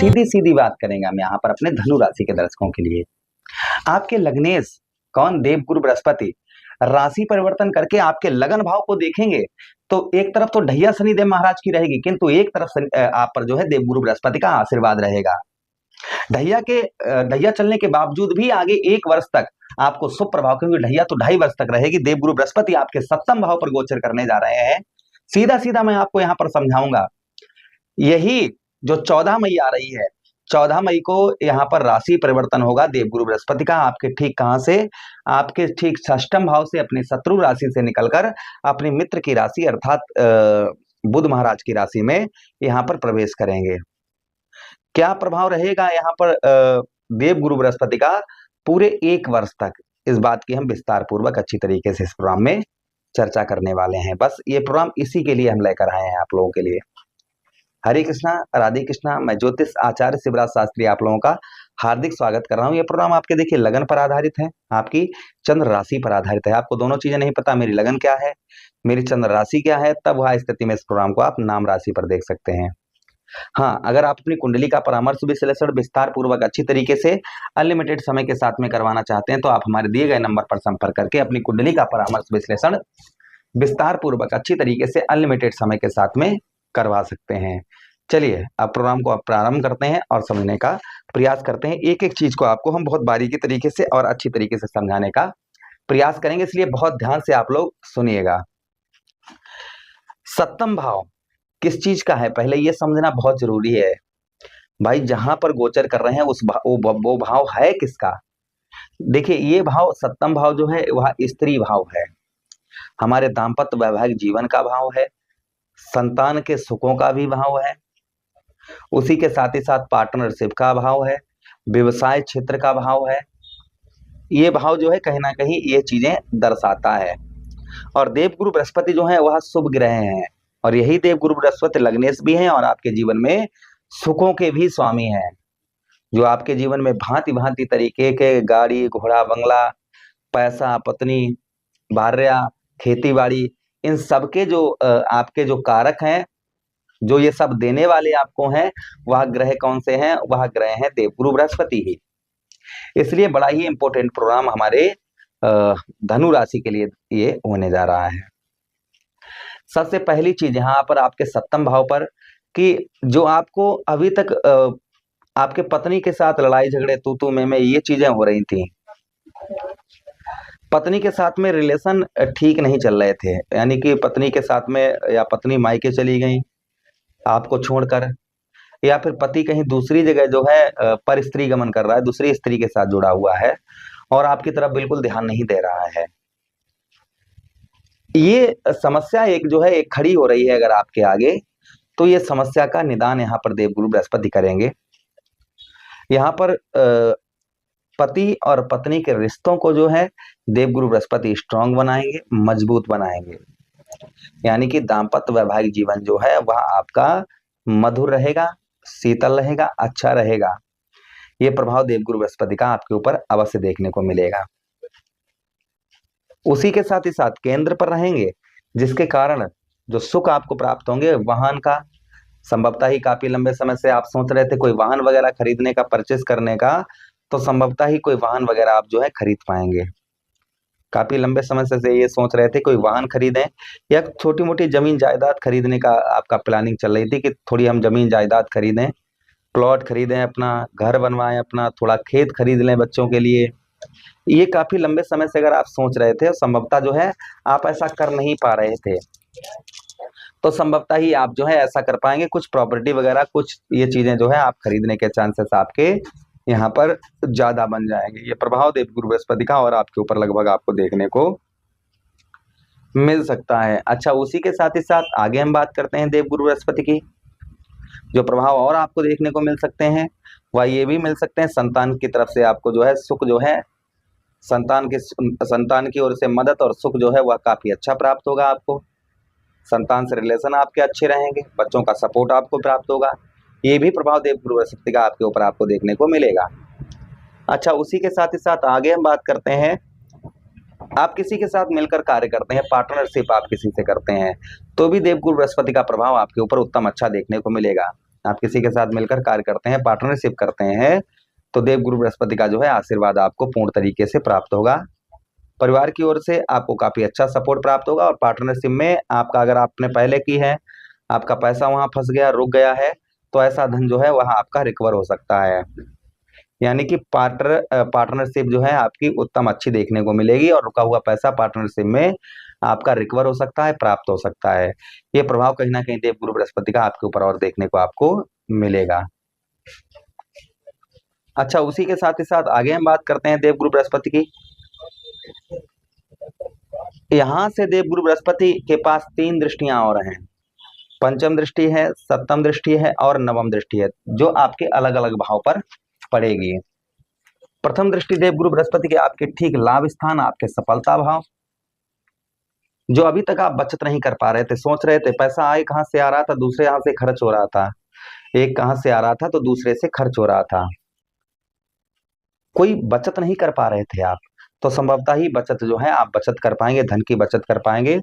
सीधी सीधी बात करेंगे हम यहाँ पर अपने धनु राशि के दर्शकों के लिए। आपके लग्नेश कौन, देवगुरु बृहस्पति राशि परिवर्तन करके आपके लगन भाव को देखेंगे तो एक तरफ तो ढैया शनिदेव महाराज की रहेगी, किंतु एक तरफ आप पर जो है देवगुरु बृहस्पति का आशीर्वाद रहेगा। ढैया चलने के बावजूद भी आगे 1 वर्ष तक आपको शुभ प्रभाव, क्योंकि ढैया तो 2.5 वर्ष तक रहेगी। देवगुरु बृहस्पति आपके सप्तम भाव पर गोचर करने जा रहे हैं। सीधा सीधा मैं आपको यहाँ पर समझाऊंगा। यही जो 14 मई आ रही है, 14 मई को यहाँ पर राशि परिवर्तन होगा देवगुरु बृहस्पति का। आपके ठीक कहां से, आपके ठीक षष्ठम भाव से अपनी शत्रु राशि से निकलकर अपनी मित्र की राशि अर्थात बुध महाराज की राशि में यहाँ पर प्रवेश करेंगे। क्या प्रभाव रहेगा यहाँ पर देवगुरु बृहस्पति का पूरे 1 वर्ष तक, इस बात की हम विस्तार पूर्वक अच्छी तरीके से इस प्रोग्राम में चर्चा करने वाले हैं। बस ये प्रोग्राम इसी के लिए हम लेकर आए हैं आप लोगों के लिए। हरे कृष्णा, राधे कृष्णा। मैं ज्योतिष आचार्य शिवराज शास्त्री आप लोगों का हार्दिक स्वागत कर रहा हूँ। ये प्रोग्राम आपके देखिए लगन पर आधारित है, आपकी चंद्र राशि पर आधारित है। आपको दोनों चीजें नहीं पता, मेरी लगन क्या है, मेरी चंद्र राशि क्या है, तब वह स्थिति में इस प्रोग्राम को आप नाम राशि पर देख सकते हैं। हाँ, अगर आप अपनी कुंडली का परामर्श विश्लेषण विस्तार पूर्वक अच्छी तरीके से अनलिमिटेड समय के साथ में करवाना चाहते हैं तो आप हमारे दिए गए नंबर पर संपर्क करके अपनी कुंडली का परामर्श विश्लेषण विस्तार पूर्वक अच्छी तरीके से अनलिमिटेड समय के साथ में करवा सकते हैं। चलिए अब प्रोग्राम को आप प्रारंभ करते हैं और समझने का प्रयास करते हैं। एक एक चीज को आपको हम बहुत बारीकी तरीके से और अच्छी तरीके से समझाने का प्रयास करेंगे, इसलिए बहुत ध्यान से आप लोग सुनिएगा। सप्तम भाव किस चीज का है, पहले ये समझना बहुत जरूरी है भाई। जहां पर गोचर कर रहे हैं वो भाव है किसका। देखिए ये भाव, सप्तम भाव जो है वह स्त्री भाव है, हमारे दाम्पत्य वैवाहिक जीवन का भाव है, संतान के सुखों का भी भाव है, उसी के साथ ही साथ पार्टनरशिप का भाव है, व्यवसाय क्षेत्र का भाव है। ये भाव जो है कहीं ना कहीं ये चीजें दर्शाता है। और देवगुरु बृहस्पति जो है वह शुभ ग्रह हैं, और यही देवगुरु बृहस्पति लग्नेश भी हैं और आपके जीवन में सुखों के भी स्वामी हैं, जो आपके जीवन में भांति भांति तरीके के गाड़ी घोड़ा बंगला, पैसा, पत्नी, भार्या, खेती बाड़ी, इन सब के जो आपके जो कारक हैं, जो ये सब देने वाले आपको हैं, वह ग्रह कौन से हैं, वह ग्रह हैं देवगुरु बृहस्पति ही। इसलिए बड़ा ही इंपॉर्टेंट प्रोग्राम हमारे धनु राशि के लिए ये होने जा रहा है। सबसे पहली चीज यहाँ पर आपके सप्तम भाव पर कि जो आपको अभी तक आपके पत्नी के साथ लड़ाई झगड़े तू में ये चीजें हो रही थी, पत्नी के साथ में रिलेशन ठीक नहीं चल रहे थे, यानी कि पत्नी के साथ में या पत्नी मायके चली गई आपको छोड़कर, या फिर पति कहीं दूसरी जगह जो है पर स्त्री गमन कर रहा है, दूसरी स्त्री के साथ जुड़ा हुआ है और आपकी तरफ बिल्कुल ध्यान नहीं दे रहा है। ये समस्या एक जो है एक खड़ी हो रही है अगर आपके आगे, तो ये समस्या का निदान यहाँ पर देवगुरु बृहस्पति करेंगे। यहाँ पर पति और पत्नी के रिश्तों को जो है देवगुरु बृहस्पति स्ट्रांग बनाएंगे, मजबूत बनाएंगे, यानी कि दाम्पत्य वैवाहिक जीवन जो है वह आपका मधुर रहेगा, शीतल रहेगा, अच्छा रहेगा। ये प्रभाव देवगुरु बृहस्पति का आपके ऊपर अवश्य देखने को मिलेगा। उसी के साथ ही साथ केंद्र पर रहेंगे, जिसके कारण जो सुख आपको प्राप्त होंगे, वाहन का संभवतः ही काफी लंबे समय से आप सोच रहे थे कोई वाहन वगैरह खरीदने का, परचेस करने का, तो संभवतः ही कोई वाहन वगैरह आप जो है खरीद पाएंगे। काफी लंबे समय से ये सोच रहे थे कोई वाहन खरीदें या छोटी मोटी जमीन जायदाद खरीदने का आपका प्लानिंग चल रही थी कि थोड़ी हम जमीन जायदाद खरीदें, प्लॉट खरीदें, अपना घर बनवाएं, अपना थोड़ा खेत खरीद लें बच्चों के लिए। ये काफी लंबे समय से अगर आप सोच रहे थे और संभवतः जो है आप ऐसा कर नहीं पा रहे थे, तो संभवतः ही आप जो है ऐसा कर पाएंगे। कुछ प्रॉपर्टी वगैरह, कुछ ये चीजें जो है आप खरीदने के चांसेस आपके यहाँ पर ज्यादा बन जाएंगे। ये प्रभाव देवगुरु बृहस्पति का और आपके ऊपर लगभग आपको देखने को मिल सकता है। अच्छा, उसी के साथ ही साथ आगे हम बात करते हैं देवगुरु बृहस्पति की। जो प्रभाव और आपको देखने को मिल सकते हैं वह ये भी मिल सकते हैं, संतान की तरफ से आपको जो है सुख जो है, संतान की ओर से मदद और सुख जो है वह काफी अच्छा प्राप्त होगा आपको। संतान से रिलेशन आपके अच्छे रहेंगे, बच्चों का सपोर्ट आपको प्राप्त होगा। ये भी प्रभाव देवगुरु बृहस्पति का आपके ऊपर आपको देखने को मिलेगा। अच्छा, उसी के साथ ही साथ आगे हम बात करते हैं, आप किसी के साथ मिलकर कार्य करते हैं, पार्टनरशिप आप किसी से करते हैं, तो भी देवगुरु बृहस्पति का प्रभाव आपके ऊपर उत्तम अच्छा देखने को मिलेगा। आप किसी के साथ मिलकर कार्य करते हैं, पार्टनरशिप करते हैं, तो देवगुरु बृहस्पति का जो है आशीर्वाद आपको पूर्ण तरीके से प्राप्त होगा। परिवार की ओर से आपको काफी अच्छा सपोर्ट प्राप्त होगा। और पार्टनरशिप में आपका, अगर आपने पहले की है, आपका पैसा वहां फंस गया, रुक गया है, तो ऐसा धन जो है वहां आपका रिकवर हो सकता है। यानी कि पार्टनरशिप जो है आपकी उत्तम अच्छी देखने को मिलेगी और रुका हुआ पैसा पार्टनरशिप में आपका रिकवर हो सकता है, प्राप्त हो सकता है। ये प्रभाव कहीं ना कहीं देवगुरु बृहस्पति का आपके ऊपर और देखने को आपको मिलेगा। अच्छा, उसी के साथ ही साथ आगे हम बात करते हैं देवगुरु बृहस्पति की। यहां से देवगुरु बृहस्पति के पास 3 दृष्टियां और हैं। पंचम दृष्टि है, सप्तम दृष्टि है और नवम दृष्टि है, जो आपके अलग अलग भाव पर पड़ेगी। प्रथम दृष्टि देवगुरु बृहस्पति के आपके ठीक लाभ स्थान, आपके सफलता भाव। जो अभी तक आप बचत नहीं कर पा रहे थे, सोच रहे थे पैसा आए कहां से आ रहा था, दूसरे यहां से खर्च हो रहा था, एक कहां से आ रहा था तो दूसरे से खर्च हो रहा था, कोई बचत नहीं कर पा रहे थे आप, तो संभवतः ही बचत जो है आप बचत कर पाएंगे, धन की बचत कर पाएंगे।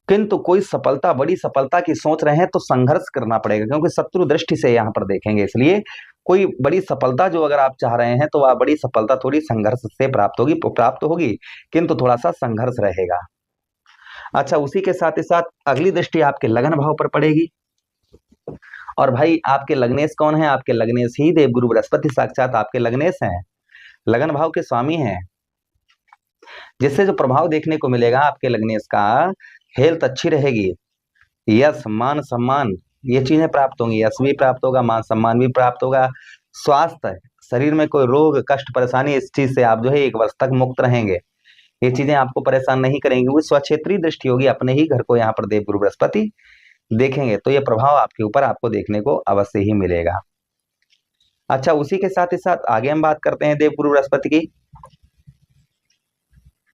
किंतु कोई सफलता, बड़ी सफलता की सोच रहे हैं तो संघर्ष करना पड़ेगा, क्योंकि शत्रु दृष्टि से यहाँ पर देखेंगे। इसलिए कोई बड़ी सफलता जो अगर आप चाह रहे हैं तो वह बड़ी सफलता थोड़ी संघर्ष से प्राप्त होगी, किंतु थोड़ा सा संघर्ष रहेगा। अच्छा, उसी के साथ ही साथ अगली दृष्टि आपके लगन भाव पर पड़ेगी। और भाई, आपके लग्नेश कौन है? आपके लग्नेश ही देवगुरु बृहस्पति साक्षात आपके लग्नेश हैं, लगन भाव के स्वामी हैं। जिससे जो प्रभाव देखने को मिलेगा आपके लग्नेश का, हेल्थ अच्छी रहेगी, यश, मान, सम्मान, ये चीजें प्राप्त होंगी। यश भी प्राप्त होगा, मान सम्मान भी प्राप्त होगा। स्वास्थ्य, शरीर में कोई रोग, कष्ट, परेशानी, इस चीज से आप जो है 1 वर्ष तक मुक्त रहेंगे। ये चीजें आपको परेशान नहीं करेंगी। वो स्वक्षेत्रीय दृष्टि होगी, अपने ही घर को यहाँ पर देवगुरु बृहस्पति देखेंगे, तो ये प्रभाव आपके ऊपर आपको देखने को अवश्य ही मिलेगा। अच्छा, उसी के साथ ही साथ आगे हम बात करते हैं देवगुरु बृहस्पति की।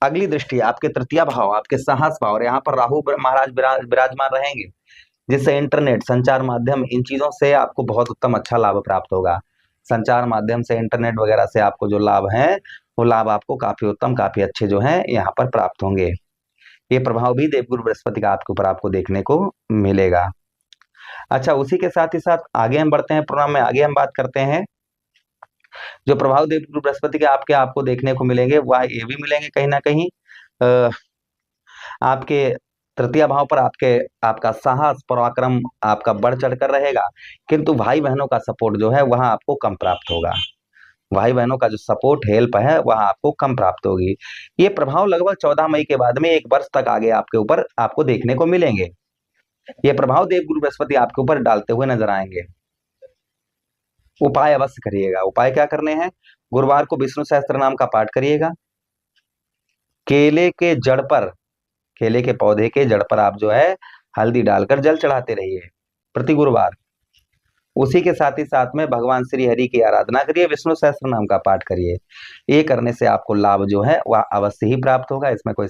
अगली दृष्टि आपके तृतीय भाव, आपके साहस भाव, और यहाँ पर राहु महाराज विराजमान रहेंगे, जिससे इंटरनेट, संचार माध्यम, इन चीजों से आपको बहुत उत्तम अच्छा लाभ प्राप्त होगा। संचार माध्यम से, इंटरनेट वगैरह से आपको जो लाभ है, वो लाभ आपको काफी उत्तम, काफी अच्छे जो है यहाँ पर प्राप्त होंगे। ये प्रभाव भी देवगुरु बृहस्पति का आपके ऊपर आपको देखने को मिलेगा। अच्छा, उसी के साथ ही साथ आगे हम बढ़ते हैं प्रोग्राम में। आगे हम बात करते हैं जो प्रभाव देवगुरु बृहस्पति के आपको देखने को मिलेंगे, वह ये भी मिलेंगे कहीं ना कहीं आपके तृतीय भाव पर आपका साहस, पराक्रम आपका बढ़ चढ़कर रहेगा। किंतु भाई बहनों का सपोर्ट जो है वहां आपको कम प्राप्त होगा। भाई बहनों का जो सपोर्ट, हेल्प है, वह आपको कम प्राप्त होगी। ये प्रभाव लगभग 14 मई के बाद में 1 वर्ष तक आगे आपके ऊपर आपको देखने को मिलेंगे। ये प्रभाव देवगुरु बृहस्पति आपके ऊपर डालते हुए नजर आएंगे। उपाय अवश्य करिएगा। उपाय क्या करने हैं? गुरुवार को विष्णु सहस्त्र नाम का पाठ करिएगा। केले के जड़ पर, केले के पौधे के जड़ पर आप जो है हल्दी डालकर जल चढ़ाते रहिए प्रति गुरुवार। उसी के साथ ही साथ में भगवान श्री हरि की आराधना करिए, विष्णु सहस्त्र नाम का पाठ करिए। ये करने से आपको लाभ जो है वह अवश्य ही प्राप्त होगा, इसमें कोई